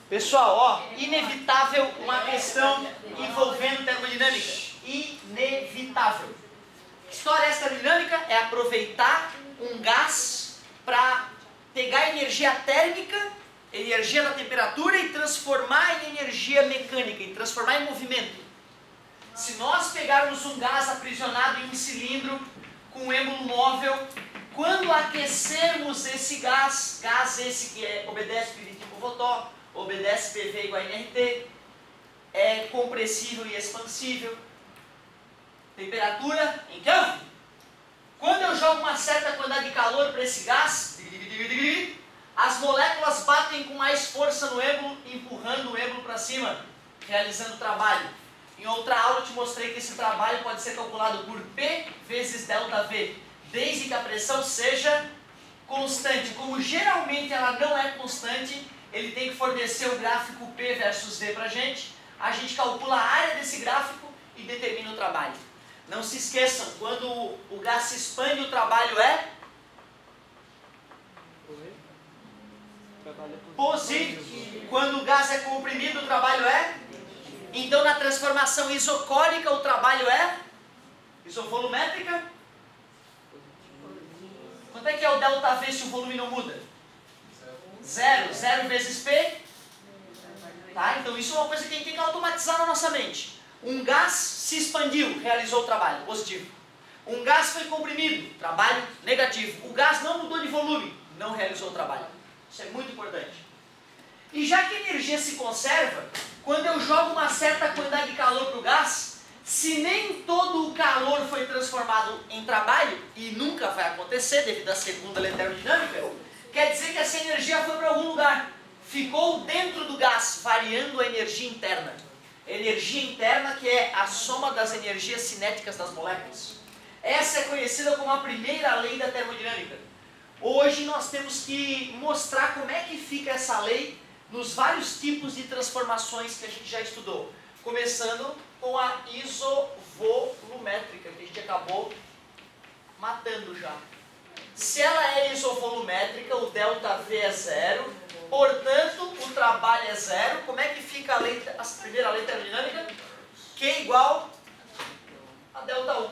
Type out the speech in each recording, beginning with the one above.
Pessoal, ó, inevitável uma questão envolvendo termodinâmica. Inevitável. Que história é essa termodinâmica? É aproveitar um gás para pegar energia térmica, energia da temperatura e transformar em energia mecânica, e transformar em movimento. Se nós pegarmos um gás aprisionado em um cilindro com um êmbolo móvel, quando aquecermos esse gás esse que obedece PV tipo Votó, obedece PV igual a nRT, é compressível e expansível, temperatura em Kelvin. Quando eu jogo uma certa quantidade de calor para esse gás, as moléculas batem com mais força no êmbolo, empurrando o êmbolo para cima, realizando o trabalho. Em outra aula eu te mostrei que esse trabalho pode ser calculado por P vezes ΔV, desde que a pressão seja constante. Como geralmente ela não é constante, ele tem que fornecer o gráfico P versus V para a gente calcula a área desse gráfico e determina o trabalho. Não se esqueçam, quando o gás se expande, o trabalho é positivo. Quando o gás é comprimido, o trabalho é? Então, na transformação isocórica, o trabalho é? Isovolumétrica? Quanto é que é o ΔV se o volume não muda? Zero. Zero vezes P? Tá? Então, isso é uma coisa que a gente tem que automatizar na nossa mente. Um gás se expandiu, realizou o trabalho, positivo. Um gás foi comprimido, trabalho negativo. O gás não mudou de volume, não realizou o trabalho. Isso é muito importante. E já que a energia se conserva, quando eu jogo uma certa quantidade de calor para o gás, se nem todo o calor foi transformado em trabalho, e nunca vai acontecer devido à segunda lei termodinâmica, quer dizer que essa energia foi para algum lugar. Ficou dentro do gás, variando a energia interna. Energia interna que é a soma das energias cinéticas das moléculas. Essa é conhecida como a primeira lei da termodinâmica. Hoje nós temos que mostrar como é que fica essa lei nos vários tipos de transformações que a gente já estudou. Começando com a isovolumétrica, que a gente acabou matando já. Se ela é isovolumétrica, o ΔV é zero, portanto o trabalho é zero. Como é que fica a primeira lei termodinâmica? Q igual a ΔU.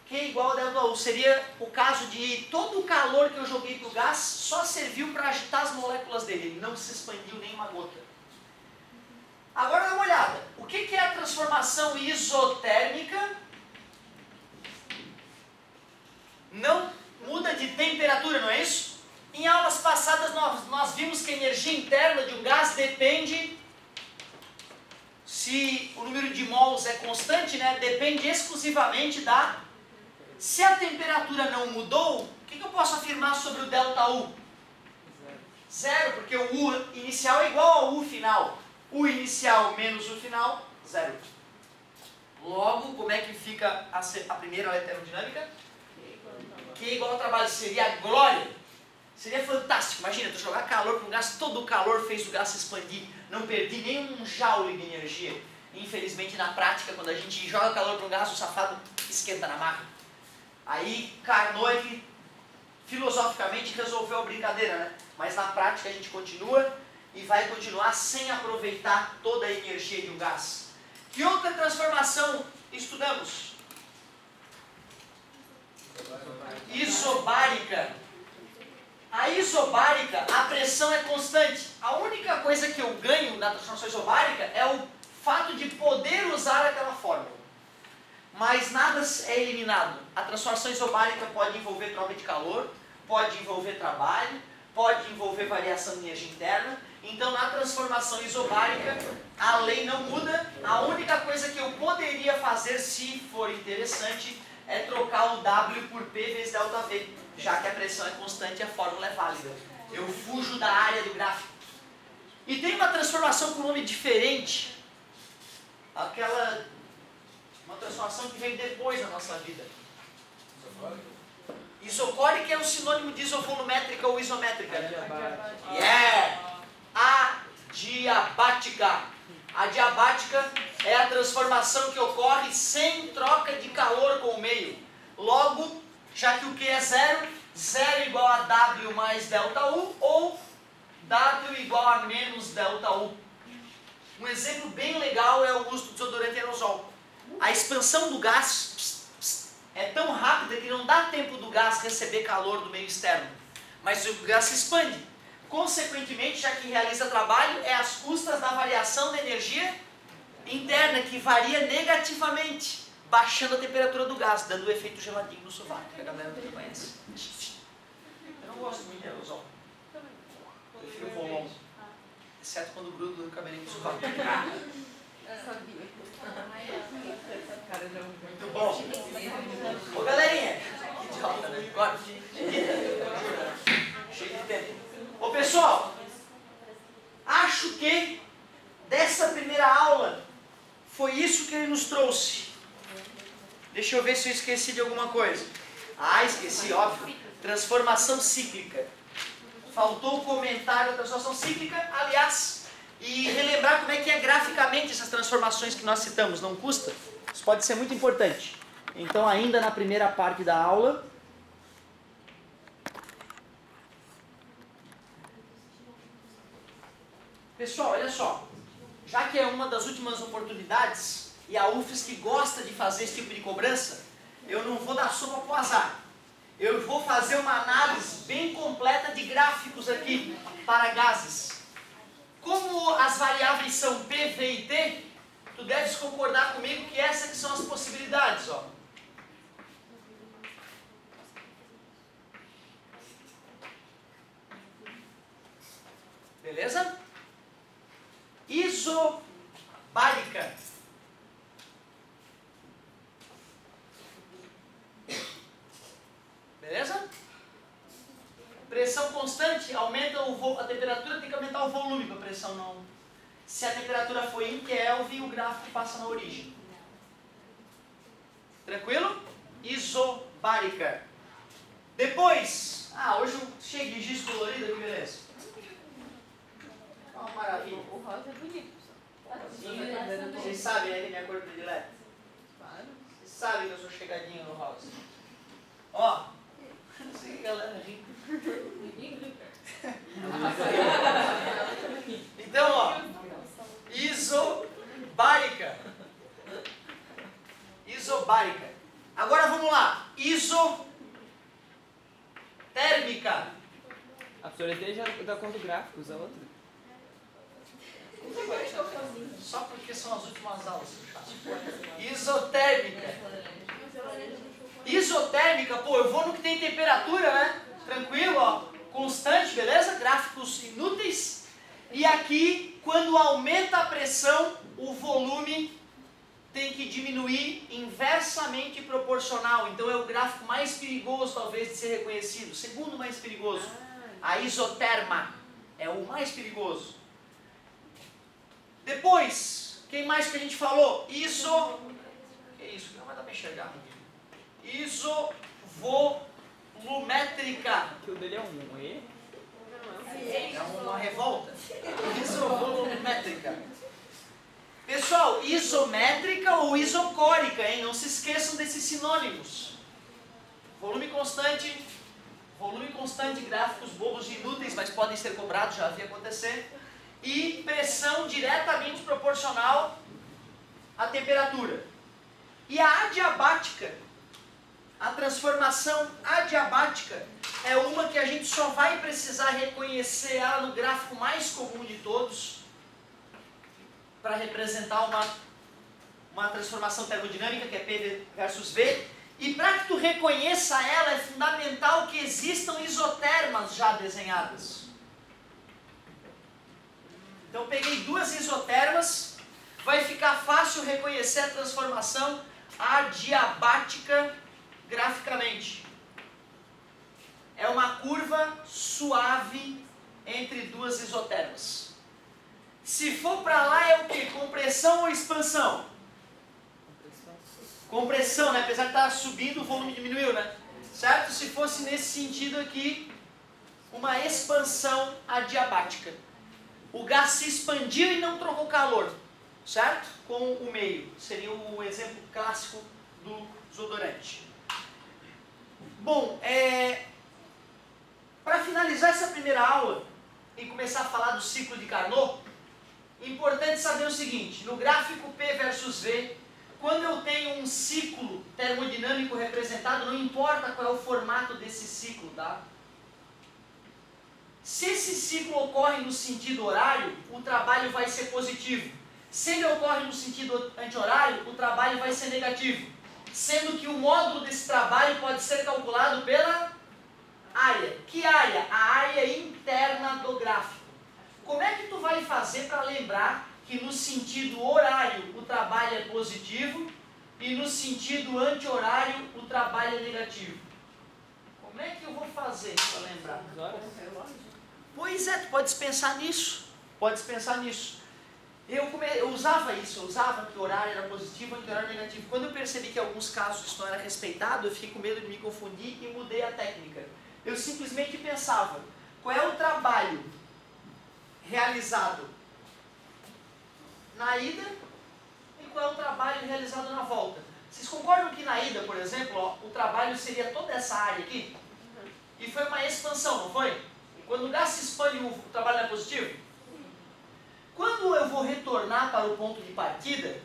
Q igual a ΔU. Seria o caso de todo o calor que eu joguei para o gás só serviu para agitar as moléculas dele. Ele não se expandiu nem uma gota. Agora dá uma olhada. O que é a transformação isotérmica? Não muda de temperatura, não é isso? Em aulas passadas nós vimos que a energia interna de um gás depende, se o número de mols é constante, né? Depende exclusivamente da... Se a temperatura não mudou, o que eu posso afirmar sobre o ΔU? Zero, porque o U inicial é igual ao U final. U inicial menos U final, zero. Logo, como é que fica a primeira lei termodinâmica? Q igual ao trabalho, seria a glória. Seria fantástico, imagina, tu jogar calor para um gás, todo o calor fez o gás se expandir. Não perdi nem um joule de energia. Infelizmente, na prática, quando a gente joga calor para um gás, o safado esquenta na máquina. Aí Carnot, filosoficamente, resolveu a brincadeira, né? Mas na prática a gente continua e vai continuar sem aproveitar toda a energia de um gás. Que outra transformação estudamos? Isobárica. A isobárica, a pressão é constante. A única coisa que eu ganho na transformação isobárica é o fato de poder usar aquela fórmula. Mas nada é eliminado. A transformação isobárica pode envolver troca de calor, pode envolver trabalho, pode envolver variação de energia interna. Então, na transformação isobárica, a lei não muda. A única coisa que eu poderia fazer, se for interessante, é trocar o W por P vezes ΔV, já que a pressão é constante e a fórmula é válida. Eu fujo da área do gráfico. E tem uma transformação com nome diferente, uma transformação que veio depois da nossa vida. Isocórica é um sinônimo de isovolumétrica ou isométrica. Adiabática. Adiabática é a transformação que ocorre sem troca de calor com o meio. Logo, já que o Q é zero, zero igual a W mais ΔU, ou W igual a menos ΔU. Um exemplo bem legal é o uso do desodorante aerosol. A expansão do gás é tão rápida que não dá tempo do gás receber calor do meio externo. Mas o gás se expande. Consequentemente, já que realiza trabalho, é às custas da variação da energia interna, que varia negativamente, baixando a temperatura do gás, dando o efeito geladinho no sovaco, que a galera também conhece. Eu não gosto muito de aerosol. Eu prefiro o Volon. Exceto quando grudo no cabelinho do sovaco. Muito bom. Ô galerinha, que idiota, né? Agora, cheio de tempo. Ô pessoal, acho que dessa primeira aula foi isso que ele nos trouxe. Deixa eu ver se eu esqueci de alguma coisa. Ah, esqueci, óbvio. Transformação cíclica. Faltou o comentário da transformação cíclica, aliás, e relembrar como é que é graficamente essas transformações que nós citamos, não custa? Isso pode ser muito importante. Então, ainda na primeira parte da aula, pessoal, olha só, já que é uma das últimas oportunidades e a UFSC gosta de fazer esse tipo de cobrança, eu não vou dar sopa pro azar. Eu vou fazer uma análise bem completa de gráficos aqui para gases. Como as variáveis são P, V e T, tu deves concordar comigo que essas que são as possibilidades, ó. Beleza? Isobárica. Beleza? Pressão constante, aumenta a temperatura, tem que aumentar o volume para a pressão não. Se a temperatura for em Kelvin, o gráfico passa na origem. Tranquilo? Isobárica. Depois, hoje eu cheio de giz colorido, que beleza. Uma maravilha. O rosa é bonito. Vocês sabem aí minha cor predileta? Vocês sabem que eu sou chegadinho no rosa. Ó, não sei que galera rica. Então, ó, isobárica. Isobárica. Agora vamos lá. Isotérmica. A professora já dá conta do gráfico, usa outra. Só porque são as últimas aulas. Isotérmica. Isotérmica, pô, eu vou no que tem temperatura, né? Tranquilo, ó. Constante, beleza? Gráficos inúteis. E aqui, quando aumenta a pressão, o volume tem que diminuir inversamente proporcional. Então é o gráfico mais perigoso, talvez, de ser reconhecido. O segundo mais perigoso. A isoterma é o mais perigoso. Depois, quem mais que a gente falou? Que isso? Não vai dar pra enxergar. Isovolumétrica. Que o dele é um E. É uma revolta. Isovolumétrica. Pessoal, isométrica ou isocórica, hein? Não se esqueçam desses sinônimos. Volume constante, gráficos bobos e inúteis, mas podem ser cobrados, já havia acontecer. E pressão diretamente proporcional à temperatura. E a adiabática, a transformação adiabática, é uma que a gente só vai precisar reconhecer ela no gráfico mais comum de todos, para representar uma transformação termodinâmica, que é P versus V. E para que tu reconheça ela, é fundamental que existam isotermas já desenhadas. Então eu peguei duas isotermas, vai ficar fácil reconhecer a transformação adiabática graficamente. É uma curva suave entre duas isotermas. Se for para lá é o que? Compressão ou expansão? Compressão, né? Apesar de estar subindo, o volume diminuiu, né? Certo? Se fosse nesse sentido aqui, uma expansão adiabática. O gás se expandiu e não trocou calor, certo? Com o meio. Seria o exemplo clássico do desodorante. Bom, para finalizar essa primeira aula, e começar a falar do ciclo de Carnot, importante saber o seguinte, no gráfico P versus V, quando eu tenho um ciclo termodinâmico representado, não importa qual é o formato desse ciclo, tá? Se esse ciclo ocorre no sentido horário, o trabalho vai ser positivo. Se ele ocorre no sentido anti-horário, o trabalho vai ser negativo. Sendo que o módulo desse trabalho pode ser calculado pela área. Que área? A área interna do gráfico. Como é que tu vai fazer para lembrar que no sentido horário o trabalho é positivo e no sentido anti-horário o trabalho é negativo? Como é que eu vou fazer para lembrar? Pois é, tu podes pensar nisso. Podes pensar nisso. Eu usava isso, eu usava que o horário era positivo e que o horário era negativo. Quando eu percebi que em alguns casos isso não era respeitado, eu fiquei com medo de me confundir e mudei a técnica. Eu simplesmente pensava, qual é o trabalho realizado na ida e qual é o trabalho realizado na volta. Vocês concordam que na ida, por exemplo, ó, o trabalho seria toda essa área aqui? E foi uma expansão, não foi? Quando o gás se expande, o trabalho é positivo? Quando eu vou retornar para o ponto de partida,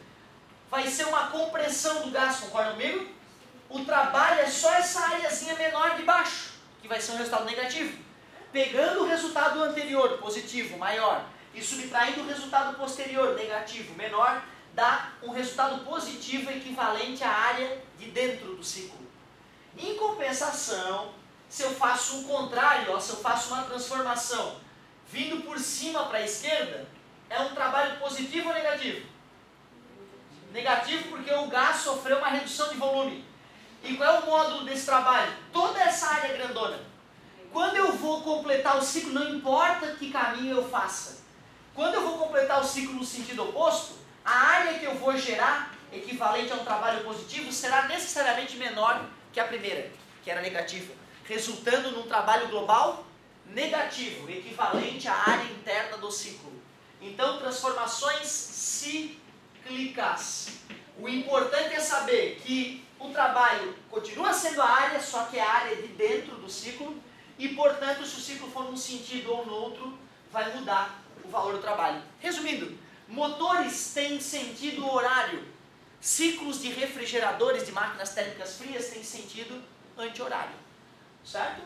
vai ser uma compressão do gás, concorda comigo? O trabalho é só essa áreazinha menor de baixo, que vai ser um resultado negativo. Pegando o resultado anterior, positivo, maior, e subtraindo o resultado posterior, negativo, menor, dá um resultado positivo equivalente à área de dentro do ciclo. Em compensação, se eu faço o contrário, ó, se eu faço uma transformação vindo por cima para a esquerda, é um trabalho positivo ou negativo? Negativo porque o gás sofreu uma redução de volume. E qual é o módulo desse trabalho? Toda essa área grandona. Quando eu vou completar o ciclo, não importa que caminho eu faça. Quando eu vou completar o ciclo no sentido oposto, a área que eu vou gerar, equivalente a um trabalho positivo, será necessariamente menor que a primeira, que era negativa, resultando num trabalho global negativo, equivalente à área interna do ciclo. Então, transformações cíclicas. O importante é saber que o trabalho continua sendo a área, só que é a área de dentro do ciclo, e, portanto, se o ciclo for num sentido ou no outro, vai mudar o valor do trabalho. Resumindo, motores têm sentido horário, ciclos de refrigeradores de máquinas térmicas frias têm sentido anti-horário. Certo?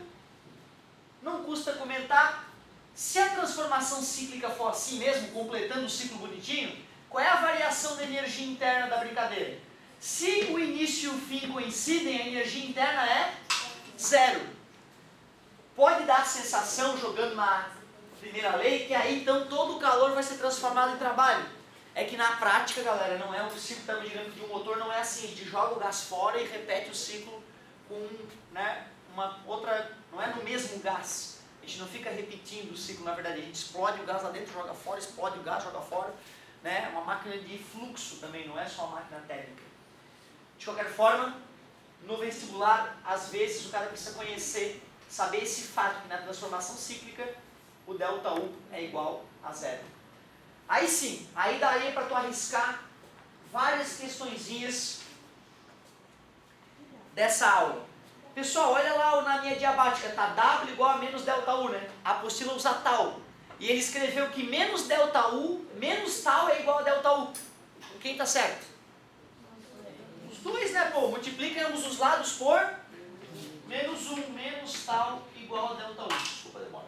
Não custa comentar. Se a transformação cíclica for assim mesmo, completando o ciclo bonitinho, qual é a variação da energia interna da brincadeira? Se o início e o fim coincidem, a energia interna é zero. Pode dar a sensação, jogando na primeira lei, que aí então todo o calor vai ser transformado em trabalho. É que na prática, galera, não é o ciclo termodinâmico de um motor, não é assim. A gente joga o gás fora e repete o ciclo com, né, uma outra, não é no mesmo gás. A gente não fica repetindo o ciclo, na verdade, a gente explode o gás lá dentro, joga fora, explode o gás, joga fora. Né? É uma máquina de fluxo também, não é só uma máquina térmica. De qualquer forma, no vestibular, às vezes o cara precisa conhecer, saber esse fato que na transformação cíclica, o ΔU é igual a zero. Aí sim, aí daria para tu arriscar várias questõezinhas dessa aula. Pessoal, olha lá na minha diabática, tá W igual a menos ΔU, né? A apostila usa tal. E ele escreveu que menos ΔU, menos tal é igual a ΔU. Quem tá certo? Os dois, né, pô? Multiplica ambos os lados por menos 1, menos tal igual a ΔU. Desculpa a demora.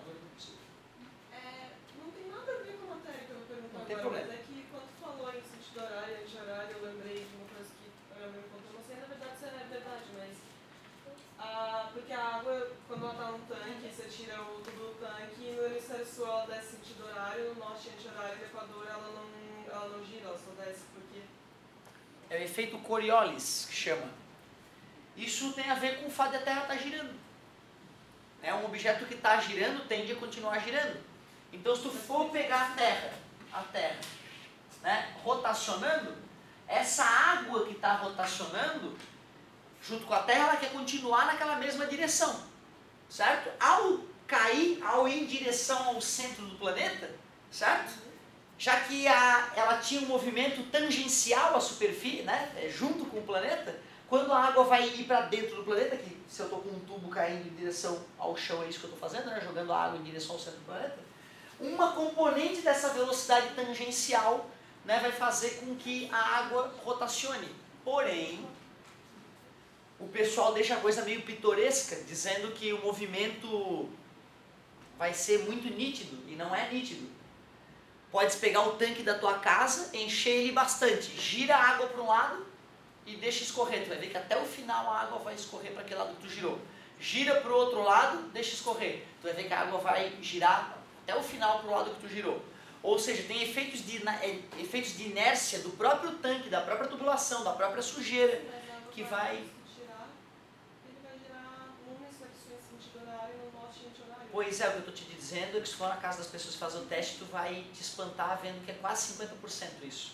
Não tem nada a ver com a matéria que eu vou perguntar Não tem agora, problema. mas é que quando tu falou em sentido horário e anti-horário, eu lembrei de uma coisa que a minha mãe contou. Não sei na verdade se é verdade, mas... porque a água, quando ela está no tanque, você tira o tubo do tanque, e no hemisfério sul ela desce sentido horário, no norte anti-horário, no Equador ela não gira, ela só desce porque... É o efeito Coriolis, que chama. Isso tem a ver com o fato de a Terra estar girando. É um objeto que está girando, tende a continuar girando. Então, se tu for pegar a Terra, né, rotacionando, essa água que está rotacionando, junto com a Terra, ela quer continuar naquela mesma direção, certo? Ao cair, ao ir em direção ao centro do planeta, certo? Já que ela tinha um movimento tangencial à superfície, né, junto com o planeta, quando a água vai ir para dentro do planeta, que se eu estou com um tubo caindo em direção ao chão, é isso que eu estou fazendo, né, jogando a água em direção ao centro do planeta, uma componente dessa velocidade tangencial, né, vai fazer com que a água rotacione. Porém, o pessoal deixa a coisa meio pitoresca, dizendo que o movimento vai ser muito nítido, e não é nítido. Pode pegar o tanque da tua casa, encher ele bastante, gira a água para um lado e deixa escorrer. Tu vai ver que até o final a água vai escorrer para aquele lado que tu girou. Gira para o outro lado, deixa escorrer. Tu vai ver que a água vai girar até o final para o lado que tu girou. Ou seja, tem efeitos de inércia do próprio tanque, da própria tubulação, da própria sujeira, que vai... Pois é, o que eu estou te dizendo é que se for na casa das pessoas fazer o teste, tu vai te espantar vendo que é quase 50% isso.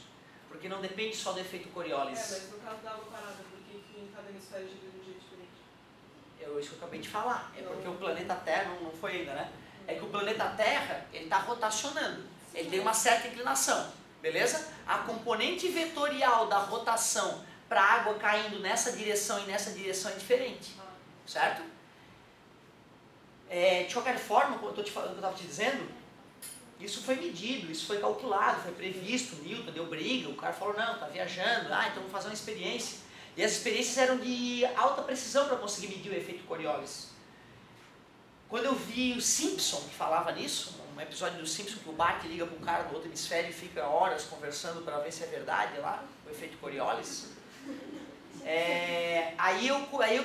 Porque não depende só do efeito Coriolis. Mas no caso da água parada, por que em cada hemisfério gira de um jeito diferente? É isso que eu acabei de falar. É porque o planeta Terra, não foi ainda, né? É que o planeta Terra, ele está rotacionando. Ele tem uma certa inclinação, beleza? A componente vetorial da rotação para a água caindo nessa direção e nessa direção é diferente, certo? De qualquer forma, como eu estava te dizendo, isso foi medido, isso foi calculado, foi previsto, Newton deu briga, o cara falou, não, está viajando, então vamos fazer uma experiência. E as experiências eram de alta precisão para conseguir medir o efeito Coriolis. Quando eu vi o Simpson, que falava nisso, um episódio do Simpson que o Bart liga para um cara do outro hemisfério e fica horas conversando para ver se é verdade lá, o efeito Coriolis,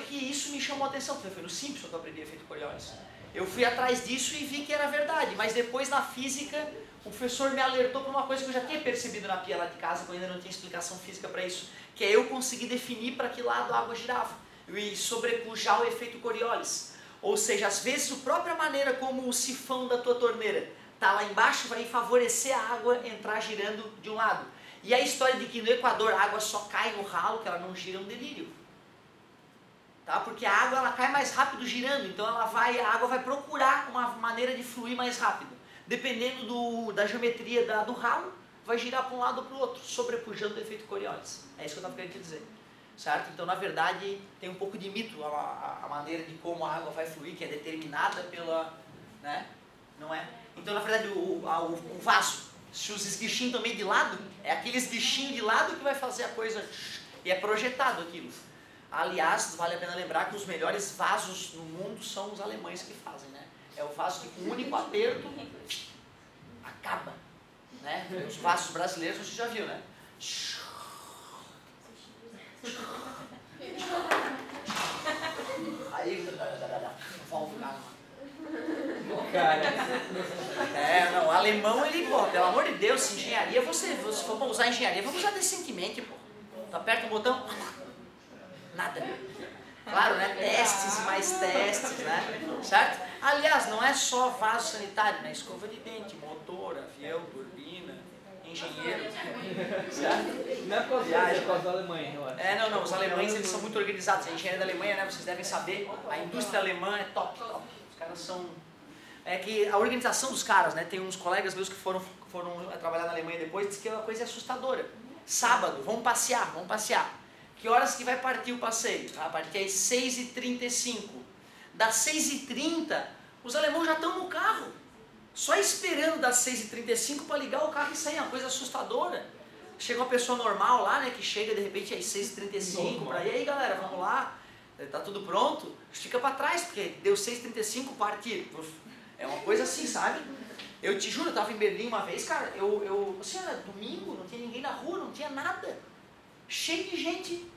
que isso me chamou a atenção, porque foi no Simpson que eu aprendi o efeito Coriolis. Eu fui atrás disso e vi que era verdade, mas depois na física o professor me alertou para uma coisa que eu já tinha percebido na pia lá de casa, quando ainda não tinha explicação física para isso, que é eu conseguir definir para que lado a água girava e sobrepujar o efeito Coriolis. Ou seja, às vezes a própria maneira como o sifão da tua torneira está lá embaixo vai favorecer a água entrar girando de um lado. E a história de que no Equador a água só cai no ralo, que ela não gira, é um delírio. Tá? Porque a água ela cai mais rápido girando, então a água vai procurar uma maneira de fluir mais rápido. Dependendo da geometria do ralo, vai girar para um lado ou para o outro, sobrepujando o efeito Coriolis. É isso que eu estava querendo te dizer. Certo? Então, na verdade, tem um pouco de mito a maneira de como a água vai fluir, que é determinada pela... Né? Não é? Então, na verdade, o vaso, se os esguichinhos estão meio de lado, é aquele esguichinho de lado que vai fazer a coisa... E é projetado aquilo. Aliás, vale a pena lembrar que os melhores vasos no mundo são os alemães que fazem, né? É o vaso que com um único aperto acaba, né? Os vasos brasileiros você já viu, né? Aí, volta o cara. Não, o alemão ele, pô, pelo amor de Deus, engenharia, se for usar engenharia, vamos usar decentemente, pô. Tu aperta o botão, nada. Claro, né? Testes, mais testes, né? Certo? Aliás, não é só vaso sanitário, né? Escova de dente, motor, avião, turbina, engenheiro. Certo? Não é por causa da Alemanha, eu acho. Não, os alemães eles são muito organizados. A engenharia da Alemanha, né? Vocês devem saber, a indústria alemã é top. Os caras são... É que a organização dos caras, né? Tem uns colegas meus que foram trabalhar na Alemanha depois, diz que é uma coisa assustadora. Sábado, vamos passear. Que horas que vai partir o passeio? Vai partir às 6h35. Das 6h30, os alemães já estão no carro. Só esperando das 6h35 para ligar o carro e sair. É uma coisa assustadora. Chega uma pessoa normal lá, né? Que chega de repente às 6h35. E aí galera, vamos lá. Tá tudo pronto? Fica para trás, porque deu 6h35, partir. É uma coisa assim, sabe? Eu te juro, eu estava em Berlim uma vez, cara. Assim, era domingo, não tinha ninguém na rua, não tinha nada. Cheio de gente.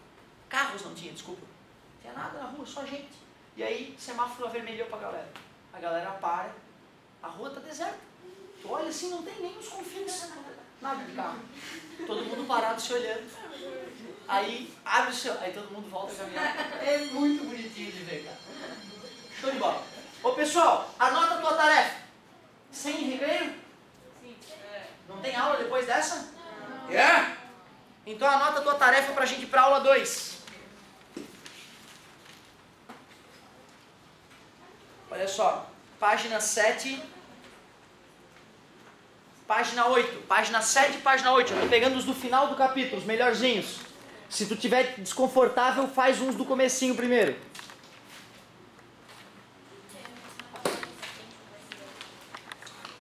Carros não tinha, desculpa. Não tinha nada na rua, só gente. E aí, semáforo avermelhou pra galera. A galera para. A rua tá deserta. Tu olha assim, não tem nem os confins. Nada de carro. Todo mundo parado se olhando. Aí, abre o seu... Aí todo mundo volta a caminhar. É muito bonitinho de ver, cara. Show de bola. Ô pessoal, anota a tua tarefa. Sem recreio? Sim. Não tem aula depois dessa? Yeah! Então anota a tua tarefa pra gente ir pra aula 2. Olha só, página 7, página 8, página 7 e página 8. Eu tô pegando os do final do capítulo, os melhorzinhos. Se tu tiver desconfortável, faz uns do comecinho primeiro.